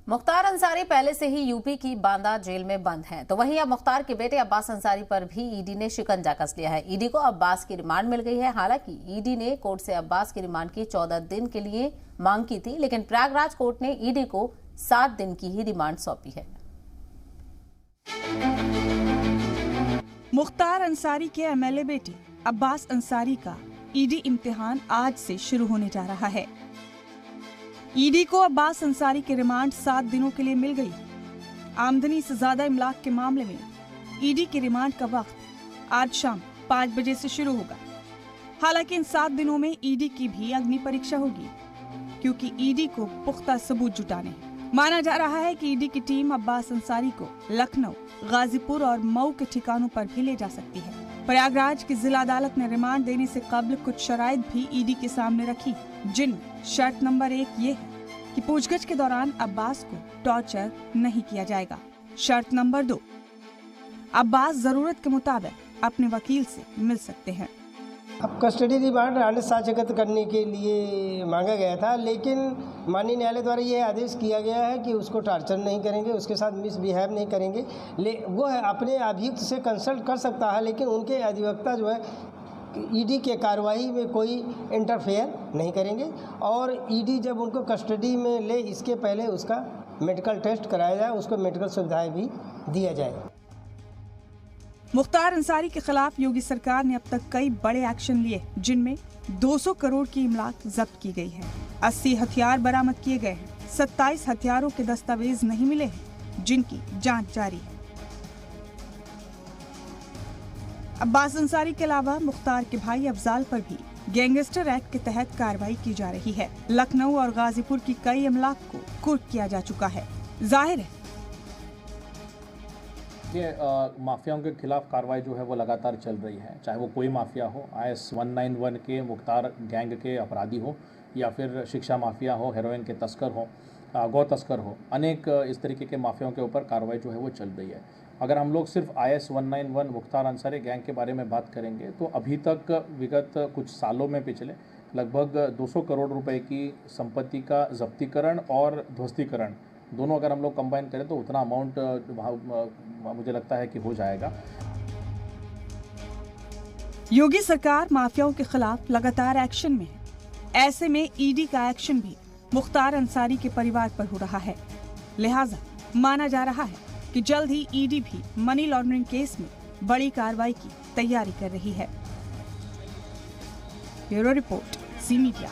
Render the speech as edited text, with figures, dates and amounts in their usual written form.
मुख्तार अंसारी पहले से ही यूपी की बांदा जेल में बंद हैं, तो वहीं अब मुख्तार के बेटे अब्बास अंसारी पर भी ईडी ने शिकंजा कस लिया है। ईडी को अब्बास की रिमांड मिल गई है। हालांकि ईडी ने कोर्ट से अब्बास की रिमांड की 14 दिन के लिए मांग की थी, लेकिन प्रयागराज कोर्ट ने ईडी को 7 दिन की ही रिमांड सौंपी है। मुख्तार अंसारी के एमएलए बेटे अब्बास अंसारी का ईडी इम्तिहान आज से शुरू होने जा रहा है। ईडी को अब्बास अंसारी की रिमांड 7 दिनों के लिए मिल गई। आमदनी से ज्यादा इमलाक के मामले में ईडी की रिमांड का वक्त आज शाम 5 बजे से शुरू होगा। हालांकि इन 7 दिनों में ईडी की भी अग्नि परीक्षा होगी, क्योंकि ईडी को पुख्ता सबूत जुटाने हैं। माना जा रहा है कि ईडी की टीम अब्बास अंसारी को लखनऊ, गाजीपुर और मऊ के ठिकानों पर भी ले जा सकती है। प्रयागराज की जिला अदालत ने रिमांड देने से कब्ल कुछ शराइत भी ईडी के सामने रखी, जिनमें शर्त नंबर 1 ये है कि पूछगछ के दौरान अब्बास को टॉर्चर नहीं किया जाएगा। शर्त नंबर 2, अब्बास जरूरत के मुताबिक अपने वकील से मिल सकते हैं। अब कस्टडी रिमांड साक्ष्य एकत्र करने के लिए मांगा गया था, लेकिन माननीय न्यायालय द्वारा यह आदेश किया गया है कि उसको टॉर्चर नहीं करेंगे, उसके साथ मिसबिहेव नहीं करेंगे। वो है अपने अभियुक्त से कंसल्ट कर सकता है, लेकिन उनके अधिवक्ता जो है ईडी के कार्रवाई में कोई इंटरफेयर नहीं करेंगे। और ईडी जब उनको कस्टडी में ले, इसके पहले उसका मेडिकल टेस्ट कराया जाए, उसको मेडिकल सुविधाएँ भी दिया जाए। मुख्तार अंसारी के खिलाफ योगी सरकार ने अब तक कई बड़े एक्शन लिए, जिनमें 200 करोड़ की इमलाक जब्त की गई है, 80 हथियार बरामद किए गए हैं, 27 हथियारों के दस्तावेज नहीं मिले हैं, जिनकी जांच जारी है। अब्बास अंसारी के अलावा मुख्तार के भाई अफजाल पर भी गैंगस्टर एक्ट के तहत कार्रवाई की जा रही है। लखनऊ और गाजीपुर की कई इमलाक को कुर्क किया जा चुका है। जाहिर है माफियाओं के खिलाफ कार्रवाई जो है वो लगातार चल रही है, चाहे वो कोई माफिया हो, IS 191 के मुख्तार गैंग के अपराधी हो, या फिर शिक्षा माफिया हो, हेरोइन के तस्कर हो, गौ तस्कर हो, अनेक इस तरीके के माफियाओं के ऊपर कार्रवाई जो है वो चल रही है। अगर हम लोग सिर्फ IS 191 मुख्तार अंसारी गैंग के बारे में बात करेंगे तो अभी तक विगत कुछ सालों में पिछले लगभग 200 करोड़ रुपए की संपत्ति का जब्तीकरण और ध्वस्तीकरण दोनों अगर हम लोग कंबाइन करें तो उतना अमाउंट मुझे लगता है कि हो जाएगा। योगी सरकार माफियाओं के खिलाफ लगातार एक्शन में है। ऐसे में ईडी का एक्शन भी मुख्तार अंसारी के परिवार पर हो रहा है। लिहाजा माना जा रहा है कि जल्द ही ईडी भी मनी लॉन्ड्रिंग केस में बड़ी कार्रवाई की तैयारी कर रही है। Bureau report, C media.